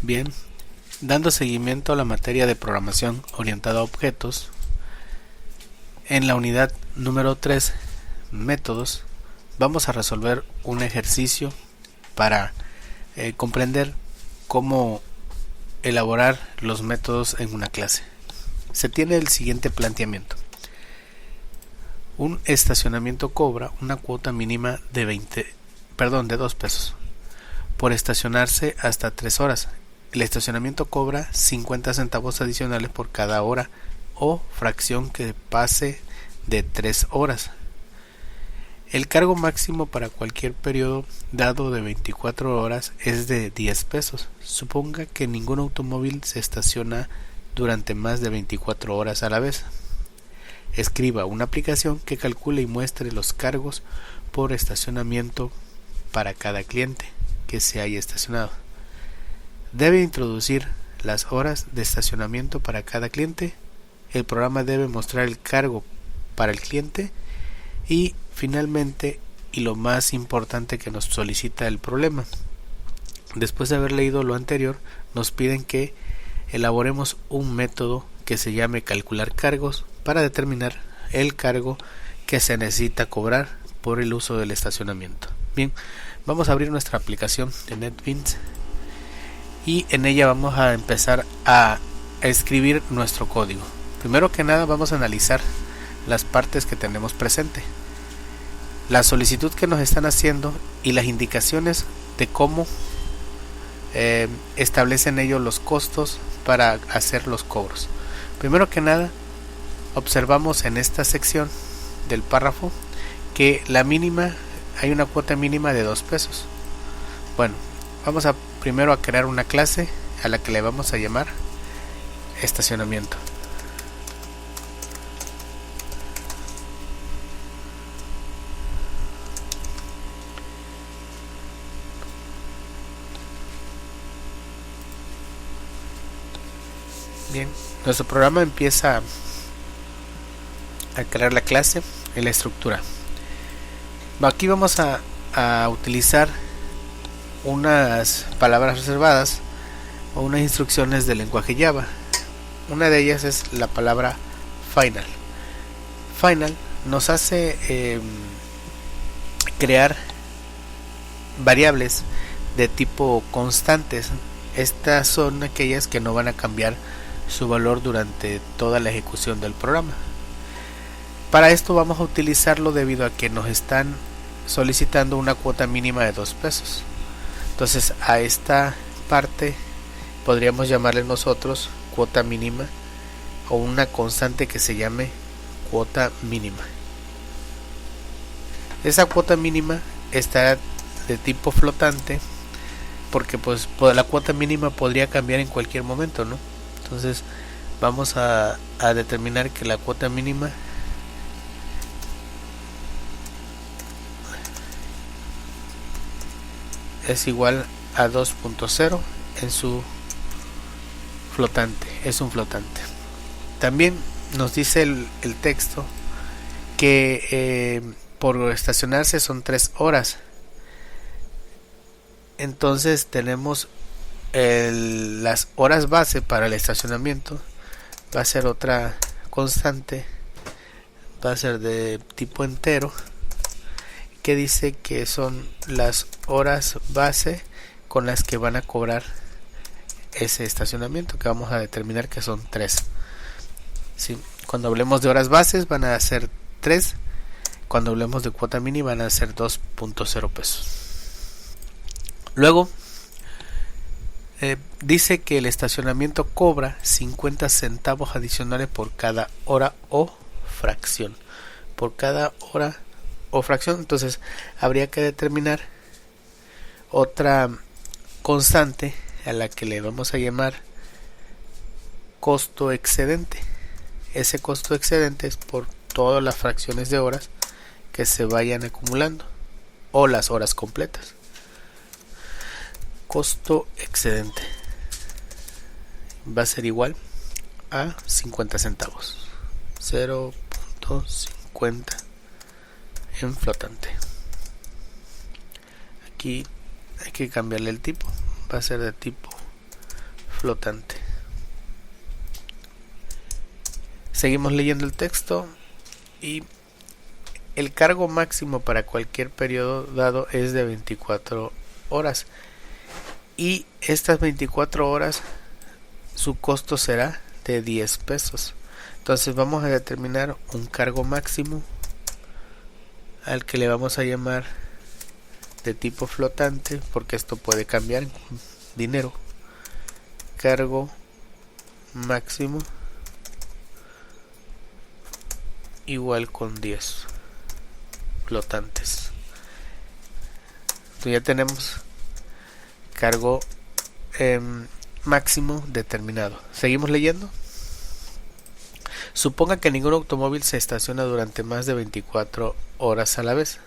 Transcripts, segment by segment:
Bien, dando seguimiento a la materia de programación orientada a objetos, en la unidad número 3, métodos, vamos a resolver un ejercicio para comprender cómo elaborar los métodos en una clase. Se tiene el siguiente planteamiento. Un estacionamiento cobra una cuota mínima de 2 pesos por estacionarse hasta 3 horas. El estacionamiento cobra 50 centavos adicionales por cada hora o fracción que pase de 3 horas. El cargo máximo para cualquier periodo dado de 24 horas es de 10 pesos. Suponga que ningún automóvil se estaciona durante más de 24 horas a la vez. Escriba una aplicación que calcule y muestre los cargos por estacionamiento para cada cliente que se haya estacionado. Debe introducir las horas de estacionamiento para cada cliente. El programa debe mostrar el cargo para el cliente y finalmente, y lo más importante que nos solicita el problema, después de haber leído lo anterior, nos piden que elaboremos un método que se llame calcular cargos para determinar el cargo que se necesita cobrar por el uso del estacionamiento. Bien, vamos a abrir nuestra aplicación de NetBeans y en ella vamos a empezar a escribir nuestro código. Primero que nada vamos a analizar las partes que tenemos presente, la solicitud que nos están haciendo y las indicaciones de cómo establecen ellos los costos para hacer los cobros. Primero que nada, observamos en esta sección del párrafo que hay una cuota mínima de 2 pesos. Bueno, vamos a primero a crear una clase a la que le vamos a llamar estacionamiento. Bien, nuestro programa empieza a crear la clase en la estructura. Aquí vamos a utilizar unas palabras reservadas o unas instrucciones del lenguaje Java. Una de ellas es la palabra final. Final nos hace crear variables de tipo constantes. Estas son aquellas que no van a cambiar su valor durante toda la ejecución del programa. Para esto vamos a utilizarlo debido a que nos están solicitando una cuota mínima de 2 pesos. Entonces a esta parte podríamos llamarle nosotros cuota mínima o una constante que se llame cuota mínima. Esa cuota mínima está de tipo flotante porque pues la cuota mínima podría cambiar en cualquier momento, ¿no? Entonces vamos a determinar que la cuota mínima es igual a 2.0 en su flotante, es un flotante. También nos dice el texto que por estacionarse son 3 horas. Entonces tenemos las horas base para el estacionamiento, va a ser otra constante, va a ser de tipo entero, que dice que son las horas base con las que van a cobrar ese estacionamiento, que vamos a determinar que son 3. ¿Sí? Cuando hablemos de horas bases van a ser 3, cuando hablemos de cuota mínima van a ser 2.0 pesos. Luego dice que el estacionamiento cobra 50 centavos adicionales por cada hora o fracción. Por cada hora o fracción, entonces habría que determinar otra constante a la que le vamos a llamar costo excedente. Ese costo excedente es por todas las fracciones de horas que se vayan acumulando o las horas completas. Costo excedente va a ser igual a 50 centavos, 0.50 en flotante. Aquí hay que cambiarle el tipo, va a ser de tipo flotante. Seguimos leyendo el texto y el cargo máximo para cualquier periodo dado es de 24 horas y estas 24 horas su costo será de 10 pesos. Entonces vamos a determinar un cargo máximo al que le vamos a llamar de tipo flotante, porque esto puede cambiar en dinero. Cargo máximo igual con 10 flotantes. Entonces ya tenemos cargo máximo determinado. Seguimos leyendo. Suponga que ningún automóvil se estaciona durante más de 24 horas a la vez.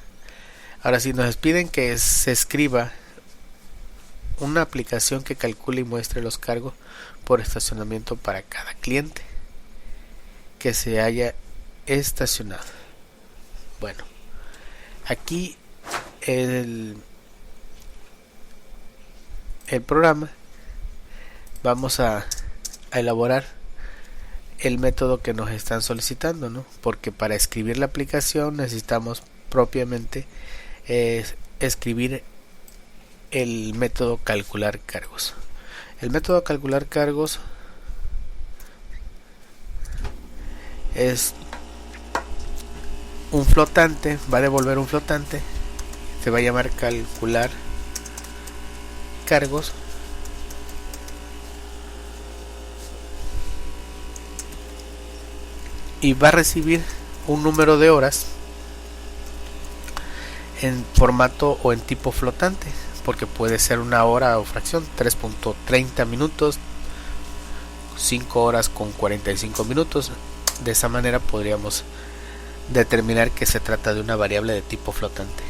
Ahora, si nos piden que se escriba una aplicación que calcule y muestre los cargos por estacionamiento para cada cliente que se haya estacionado. Bueno, aquí el programa vamos a elaborar el método que nos están solicitando, ¿no? Porque para escribir la aplicación necesitamos propiamente escribir el método calcular cargos. El método calcular cargos es un flotante, va a devolver un flotante, se va a llamar calcular cargos, y va a recibir un número de horas en formato o en tipo flotante, porque puede ser una hora o fracción, 3.30 minutos, 5 horas con 45 minutos. De esa manera podríamos determinar que se trata de una variable de tipo flotante.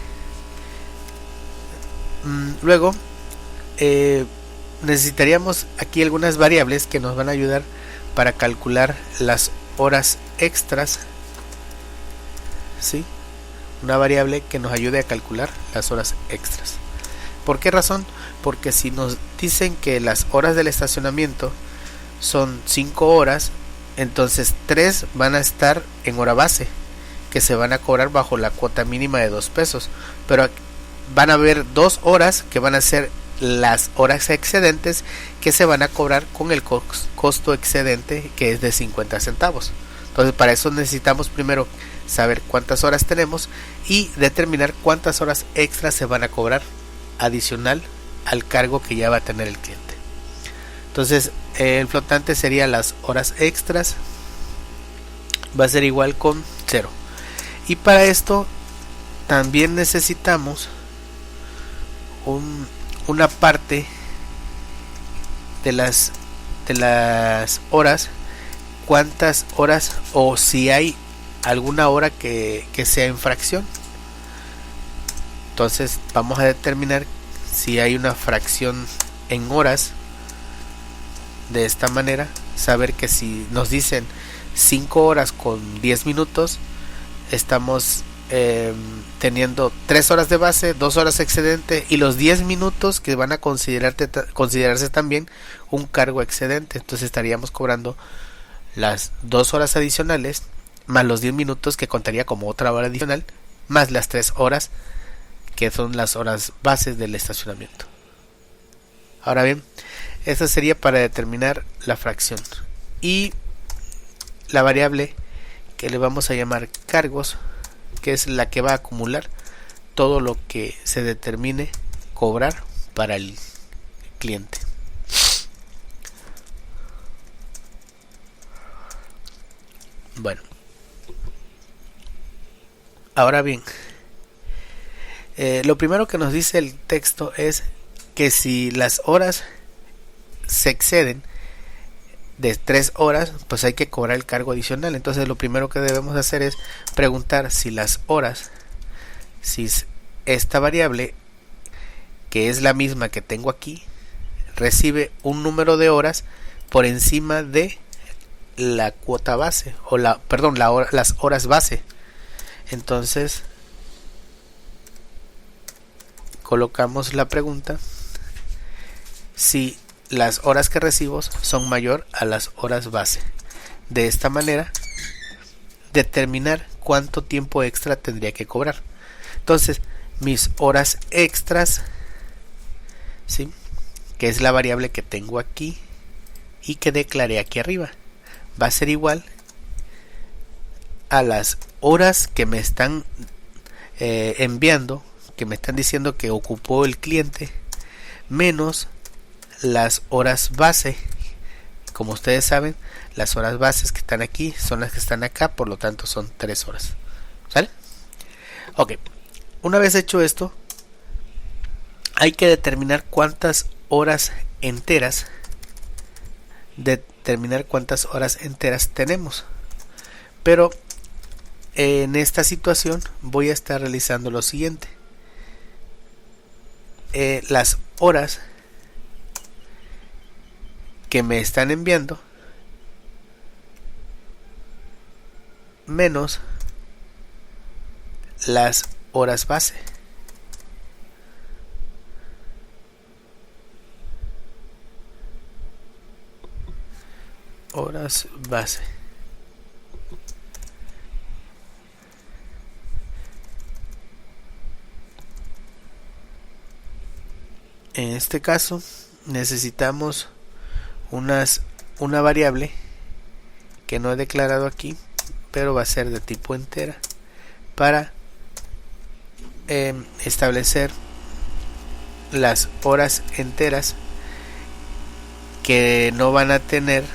Luego necesitaríamos aquí algunas variables que nos van a ayudar para calcular las horas extras, ¿sí? Una variable que nos ayude a calcular las horas extras. ¿Por qué razón? Porque si nos dicen que las horas del estacionamiento son 5 horas, entonces 3 van a estar en hora base, que se van a cobrar bajo la cuota mínima de 2 pesos, pero van a haber 2 horas que van a ser las horas excedentes, que se van a cobrar con el costo excedente, que es de 50 centavos. Entonces, para eso necesitamos primero saber cuántas horas tenemos y determinar cuántas horas extras se van a cobrar adicional al cargo que ya va a tener el cliente. Entonces, el flotante sería las horas extras, va a ser igual con 0. Y para esto también necesitamos una parte de las horas, cuántas horas, o si hay alguna hora que sea en fracción. Entonces vamos a determinar si hay una fracción en horas. De esta manera, saber que si nos dicen 5 horas con 10 minutos, estamos teniendo 3 horas de base, 2 horas excedente y los 10 minutos que van a considerarse también un cargo excedente. Entonces estaríamos cobrando las 2 horas adicionales más los 10 minutos, que contaría como otra hora adicional, más las 3 horas que son las horas bases del estacionamiento. Ahora bien, esta sería para determinar la fracción, y la variable que le vamos a llamar cargos, que es la que va a acumular todo lo que se determine cobrar para el cliente. Bueno, ahora bien, lo primero que nos dice el texto es que si las horas se exceden de 3 horas, pues hay que cobrar el cargo adicional. Entonces lo primero que debemos hacer es preguntar si las horas, si esta variable, que es la misma que tengo aquí, recibe un número de horas por encima de la cuota base, o las horas base. Entonces colocamos la pregunta si las horas que recibo son mayor a las horas base. De esta manera, determinar cuánto tiempo extra tendría que cobrar. Entonces, mis horas extras, ¿sí?, que es la variable que tengo aquí y que declaré aquí arriba, va a ser igual a las horas que me están enviando, que me están diciendo que ocupó el cliente, menos las horas base. Como ustedes saben, las horas bases que están aquí son las que están acá, por lo tanto son 3 horas. ¿Sale? Ok, una vez hecho esto, hay que determinar cuántas horas enteras tenemos. Pero en esta situación voy a estar realizando lo siguiente. Las horas que me están enviando menos las horas base. Horas base. En este caso necesitamos una variable que no he declarado aquí, pero va a ser de tipo entera, para establecer las horas enteras que no van a tener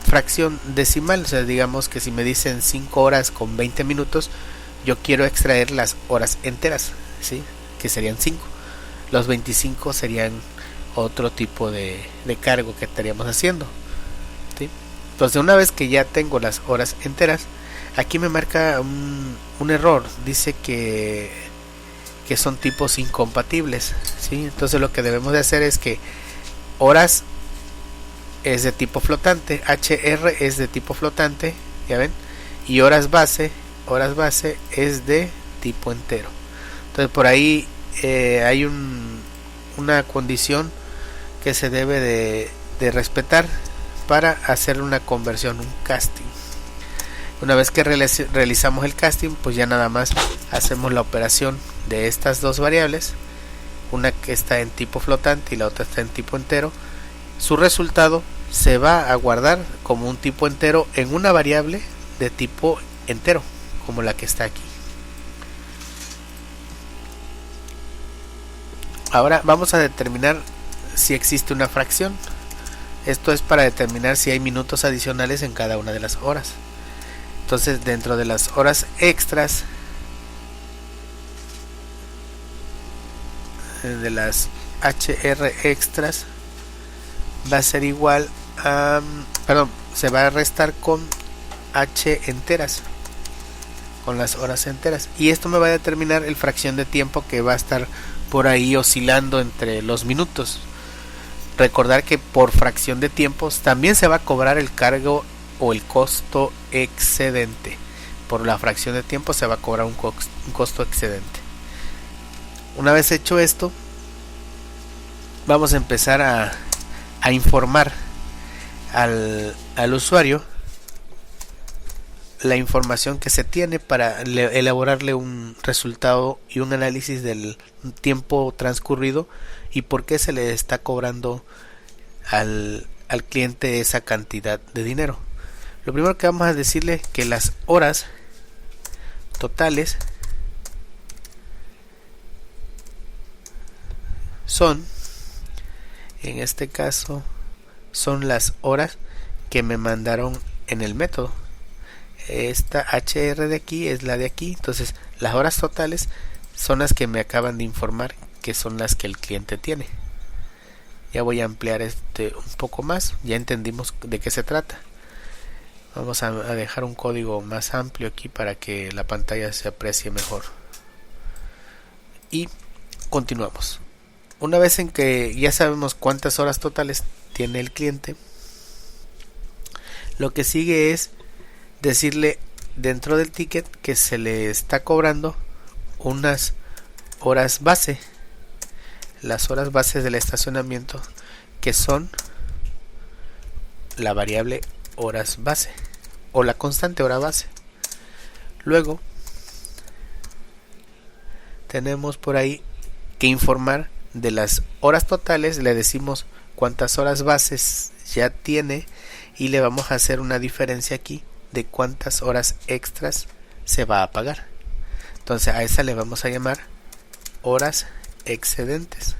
fracción decimal. O sea, digamos que si me dicen 5 horas con 20 minutos, yo quiero extraer las horas enteras, ¿sí?, que serían 5. Los 25 serían otro tipo de cargo que estaríamos haciendo, ¿sí? Entonces, una vez que ya tengo las horas enteras, aquí me marca un error. Dice que son tipos incompatibles, ¿sí? Entonces lo que debemos de hacer es que horas es de tipo flotante, HR es de tipo flotante, ya ven, y horas base es de tipo entero. Entonces por ahí hay una condición que se debe de respetar para hacer una conversión, un casting. Una vez que realizamos el casting, pues ya nada más hacemos la operación de estas dos variables, una que está en tipo flotante y la otra está en tipo entero. Su resultado se va a guardar como un tipo entero en una variable de tipo entero, como la que está aquí. Ahora vamos a determinar si existe una fracción. Esto es para determinar si hay minutos adicionales en cada una de las horas. Entonces, dentro de las horas extras, de las HR extras, va a ser igual a, se va a restar con H enteras, con las horas enteras, y esto me va a determinar el fracción de tiempo que va a estar por ahí oscilando entre los minutos. Recordar que por fracción de tiempos también se va a cobrar el cargo o el costo excedente. Por la fracción de tiempo se va a cobrar un costo excedente. Una vez hecho esto, vamos a empezar a informar al usuario la información que se tiene para elaborarle un resultado y un análisis del tiempo transcurrido y por qué se le está cobrando al cliente esa cantidad de dinero. Lo primero que vamos a decirle que las horas totales son, en este caso, son las horas que me mandaron en el método. Esta HR de aquí es la de aquí. Entonces las horas totales son las que me acaban de informar que son las que el cliente tiene. Ya voy a ampliar un poco más. Ya entendimos de qué se trata. Vamos a dejar un código más amplio aquí para que la pantalla se aprecie mejor. Y continuamos. Una vez en que ya sabemos cuántas horas totales tiene el cliente, lo que sigue es decirle dentro del ticket que se le está cobrando unas horas base, las horas bases del estacionamiento que son la variable horas base o la constante hora base. Luego tenemos por ahí que informar de las horas totales, le decimos cuántas horas bases ya tiene y le vamos a hacer una diferencia aquí de cuántas horas extras se va a pagar. Entonces a esa le vamos a llamar horas excedentes.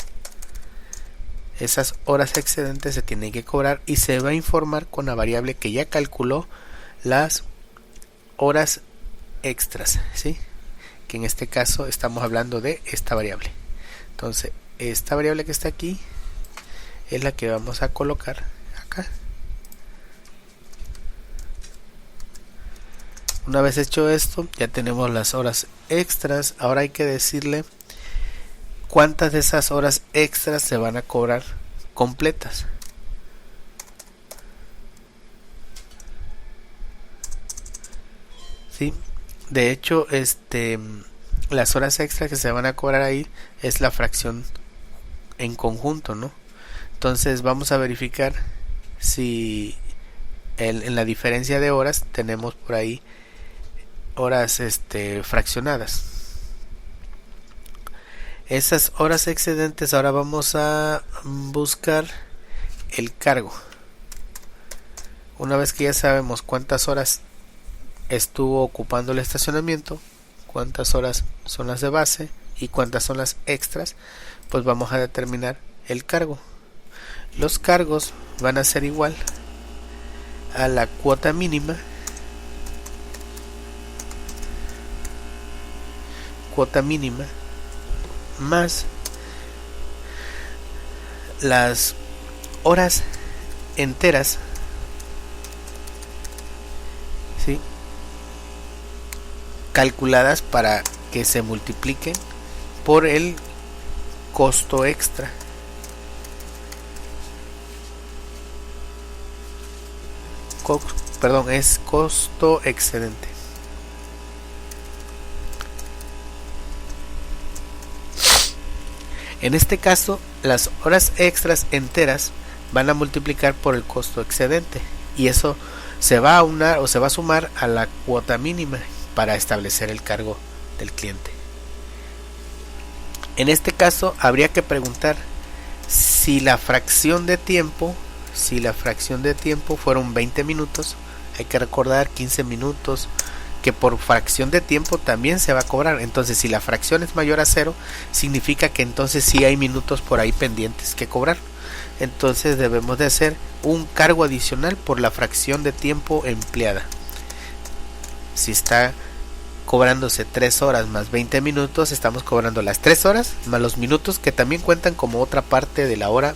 Esas horas excedentes se tienen que cobrar y se va a informar con la variable que ya calculó las horas extras, ¿sí? Que en este caso estamos hablando de esta variable. Entonces esta variable que está aquí es la que vamos a colocar acá. Una vez hecho esto, ya tenemos las horas extras. Ahora hay que decirle cuántas de esas horas extras se van a cobrar completas. ¿Sí? De hecho, las horas extras que se van a cobrar ahí es la fracción en conjunto, ¿no? Entonces vamos a verificar si en la diferencia de horas tenemos por ahí horas fraccionadas. Esas horas excedentes, ahora vamos a buscar el cargo. Una vez que ya sabemos cuántas horas estuvo ocupando el estacionamiento, cuántas horas son las de base y cuántas son las extras, pues vamos a determinar el cargo. Los cargos van a ser igual a la cuota mínima más las horas enteras, ¿sí? Calculadas para que se multipliquen por el costo extra. Es costo excedente. En este caso, las horas extras enteras van a multiplicar por el costo excedente y eso se va a aunar o se va a sumar a la cuota mínima para establecer el cargo del cliente. En este caso habría que preguntar si la fracción de tiempo fueron 20 minutos, hay que recordar 15 minutos, que por fracción de tiempo también se va a cobrar. Entonces si la fracción es mayor a 0, significa que entonces sí hay minutos por ahí pendientes que cobrar. Entonces debemos de hacer un cargo adicional por la fracción de tiempo empleada. Si está cobrándose 3 horas más 20 minutos, estamos cobrando las 3 horas más los minutos que también cuentan como otra parte de la hora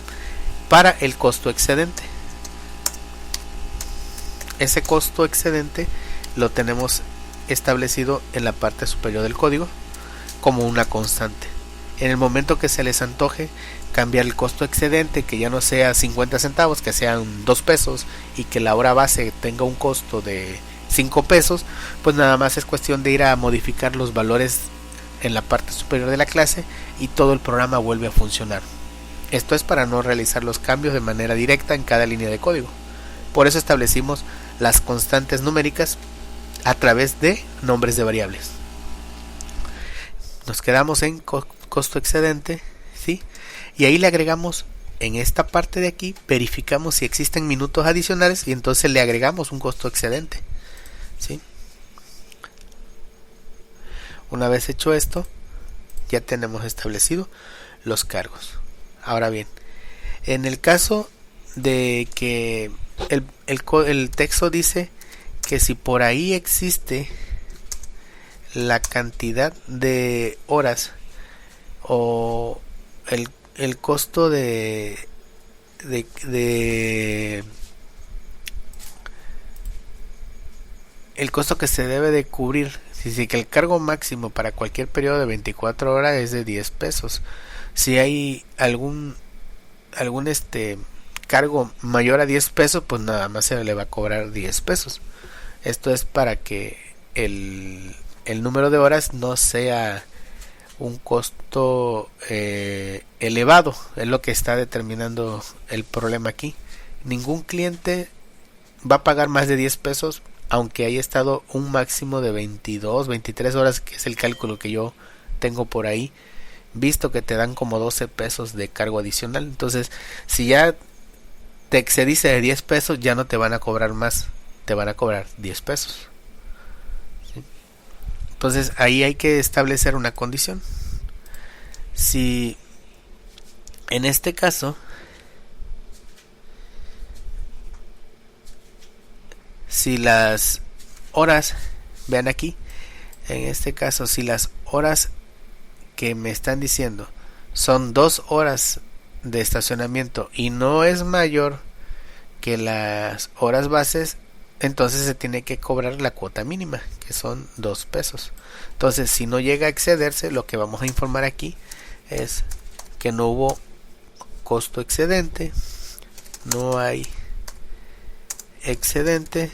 para el costo excedente. Ese costo excedente lo tenemos establecido en la parte superior del código como una constante. En el momento que se les antoje cambiar el costo excedente, que ya no sea 50 centavos, que sean 2 pesos y que la hora base tenga un costo de 5 pesos, pues nada más es cuestión de ir a modificar los valores en la parte superior de la clase y todo el programa vuelve a funcionar. Esto es para no realizar los cambios de manera directa en cada línea de código. Por eso establecimos las constantes numéricas a través de nombres de variables. Nos quedamos en costo excedente, ¿sí? Y ahí le agregamos, en esta parte de aquí, verificamos si existen minutos adicionales y entonces le agregamos un costo excedente, ¿sí? Una vez hecho esto, ya tenemos establecido los cargos. Ahora bien, en el caso de que el texto dice que si por ahí existe la cantidad de horas o el costo el costo que se debe de cubrir, si que el cargo máximo para cualquier periodo de 24 horas es de 10 pesos. Si hay algún cargo mayor a 10 pesos, pues nada más se le va a cobrar 10 pesos. Esto es para que el número de horas no sea un costo elevado. Es lo que está determinando el problema aquí. Ningún cliente va a pagar más de 10 pesos aunque haya estado un máximo de 22, 23 horas, que es el cálculo que yo tengo por ahí, visto que te dan como 12 pesos de cargo adicional. Entonces, si ya te excediste de 10 pesos, ya no te van a cobrar más, te van a cobrar 10 pesos. ¿Sí? Entonces, ahí hay que establecer una condición. Si en este caso, si las horas, vean aquí, en este caso, si las horas que me están diciendo son 2 horas de estacionamiento y no es mayor que las horas bases, entonces se tiene que cobrar la cuota mínima, que son 2 pesos. Entonces, si no llega a excederse, lo que vamos a informar aquí es que no hubo costo excedente, no hay excedente,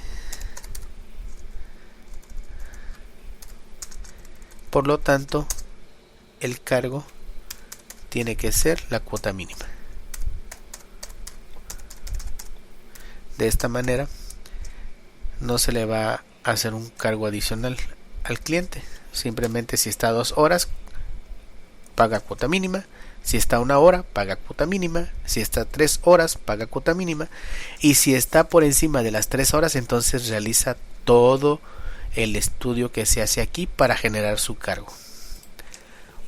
por lo tanto el cargo tiene que ser la cuota mínima. De esta manera no se le va a hacer un cargo adicional al cliente. Simplemente si está 2 horas paga cuota mínima, si está 1 hora paga cuota mínima, si está 3 horas paga cuota mínima, y si está por encima de las 3 horas, entonces realiza todo el estudio que se hace aquí para generar su cargo.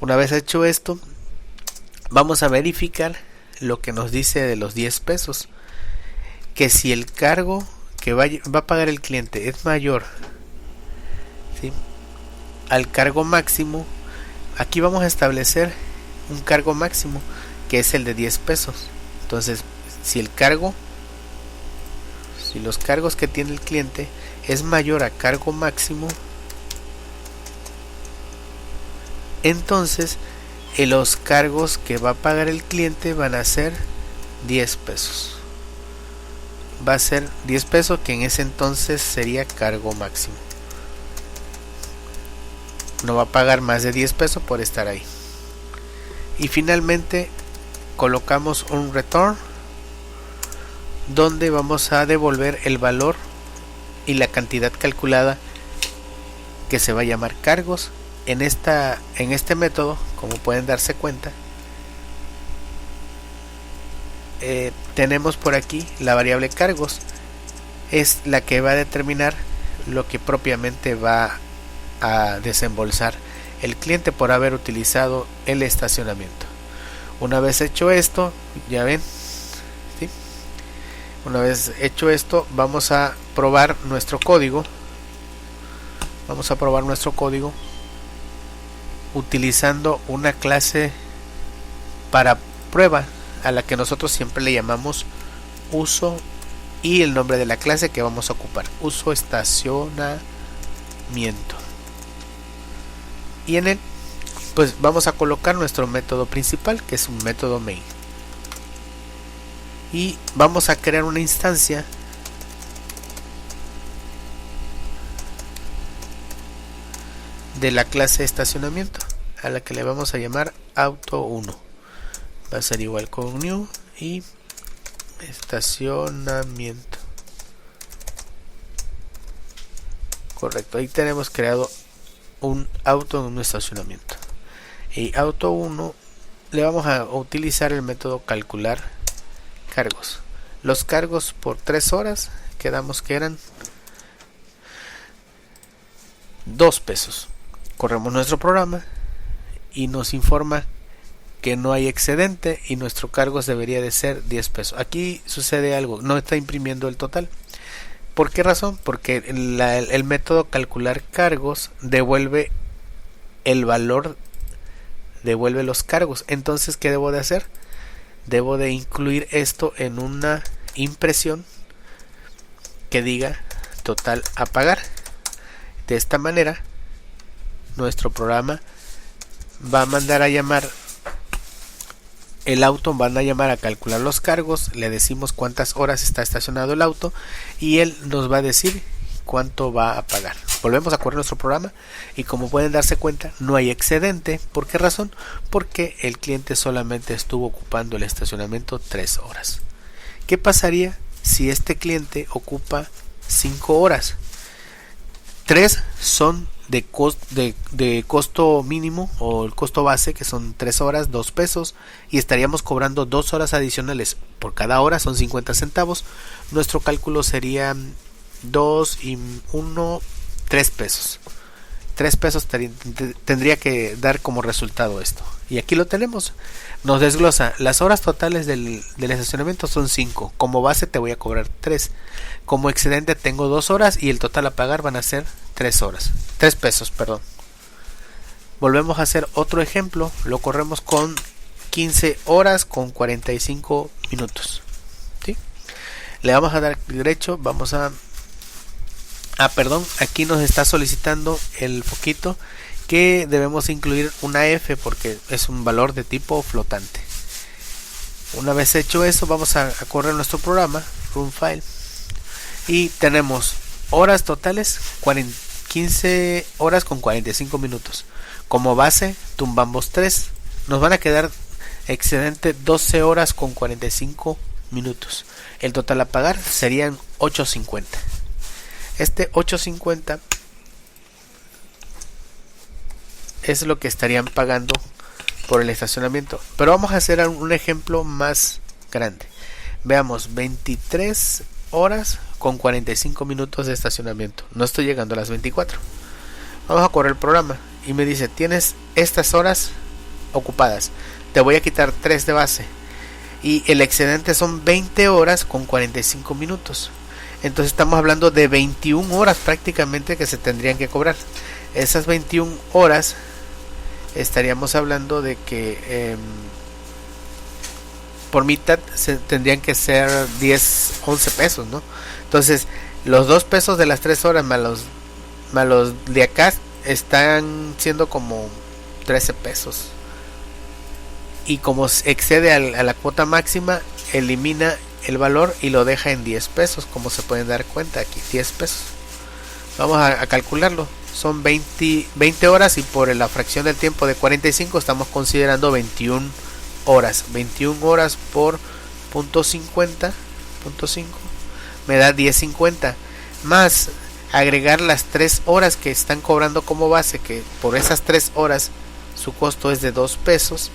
Una vez hecho esto, vamos a verificar lo que nos dice de los 10 pesos, que si el cargo que va a pagar el cliente es mayor, ¿sí?, al cargo máximo, aquí vamos a establecer un cargo máximo que es el de 10 pesos. Entonces, si los cargos que tiene el cliente es mayor a cargo máximo, entonces los cargos que va a pagar el cliente van a ser 10 pesos. Va a ser 10 pesos, que en ese entonces sería cargo máximo. No va a pagar más de 10 pesos por estar ahí. Y finalmente colocamos un return donde vamos a devolver el valor y la cantidad calculada, que se va a llamar cargos. En este método, como pueden darse cuenta, tenemos por aquí la variable cargos, es la que va a determinar lo que propiamente va a desembolsar el cliente por haber utilizado el estacionamiento. Una vez hecho esto, ya ven, ¿sí?, una vez hecho esto, vamos a probar nuestro código. Vamos a probar nuestro código utilizando una clase para prueba a la que nosotros siempre le llamamos uso, y el nombre de la clase que vamos a ocupar, uso estacionamiento. Y en él pues vamos a colocar nuestro método principal, que es un método main, y vamos a crear una instancia de la clase estacionamiento, a la que le vamos a llamar auto1. Va a ser igual con new y estacionamiento. Correcto, ahí tenemos creado un auto en un estacionamiento. Y auto1 le vamos a utilizar el método calcular cargos. Los cargos por 3 horas quedamos que eran 2 pesos. Corremos nuestro programa y nos informa que no hay excedente y nuestro cargos debería de ser 10 pesos. Aquí sucede algo, no está imprimiendo el total. ¿Por qué razón? Porque el método calcular cargos devuelve el valor, devuelve los cargos. Entonces, ¿qué debo de hacer? Debo de incluir esto en una impresión que diga total a pagar. De esta manera, nuestro programa va a mandar a llamar el auto, van a llamar a calcular los cargos, le decimos cuántas horas está estacionado el auto y él nos va a decir cuánto va a pagar. Volvemos a correr nuestro programa y como pueden darse cuenta no hay excedente. ¿Por qué razón? Porque el cliente solamente estuvo ocupando el estacionamiento 3 horas. ¿Qué pasaría si este cliente ocupa 5 horas? 3 son de costo mínimo o el costo base, que son 3 horas, 2 pesos, y estaríamos cobrando 2 horas adicionales por cada hora, son 50 centavos. Nuestro cálculo sería 2 y 1, 3 pesos. 3 pesos tendría que dar como resultado esto. Y aquí lo tenemos. Nos desglosa. Las horas totales del estacionamiento son 5. Como base te voy a cobrar 3. Como excedente tengo 2 horas y el total a pagar van a ser 3 horas. 3 pesos, perdón. Volvemos a hacer otro ejemplo. Lo corremos con 15 horas con 45 minutos. ¿Sí? Le vamos a dar derecho. Vamos a... perdón, aquí nos está solicitando el foquito que debemos incluir una F porque es un valor de tipo flotante. Una vez hecho eso, vamos a correr nuestro programa, run file, y tenemos horas totales 15 horas con 45 minutos. Como base tumbamos 3, nos van a quedar excedente 12 horas con 45 minutos. El total a pagar serían 8.50. Este 8.50 es lo que estarían pagando por el estacionamiento. Pero vamos a hacer un ejemplo más grande. Veamos, 23 horas con 45 minutos de estacionamiento. No estoy llegando a las 24. Vamos a correr el programa y me dice, tienes estas horas ocupadas. Te voy a quitar 3 de base. Y el excedente son 20 horas con 45 minutos. Entonces estamos hablando de 21 horas prácticamente que se tendrían que cobrar. Esas 21 horas estaríamos hablando de que por mitad tendrían que ser 10, 11 pesos, ¿no? Entonces los 2 pesos de las 3 horas más los de acá están siendo como 13 pesos. Y como excede a la cuota máxima, elimina el valor y lo deja en 10 pesos, como se pueden dar cuenta aquí, 10 pesos. Vamos a calcularlo. Son 20 horas y por la fracción del tiempo de 45 estamos considerando 21 horas. 21 horas por .50, .5 me da 10.50, más agregar las 3 horas que están cobrando como base, que por esas 3 horas su costo es de 2 pesos,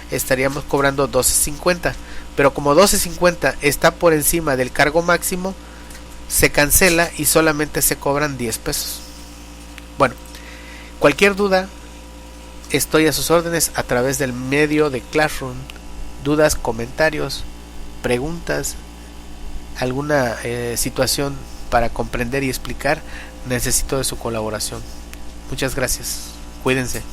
estaríamos cobrando 12.50. Pero como 12.50 está por encima del cargo máximo, se cancela y solamente se cobran 10 pesos. Bueno, cualquier duda, estoy a sus órdenes a través del medio de Classroom. Dudas, comentarios, preguntas, alguna situación para comprender y explicar, necesito de su colaboración. Muchas gracias. Cuídense.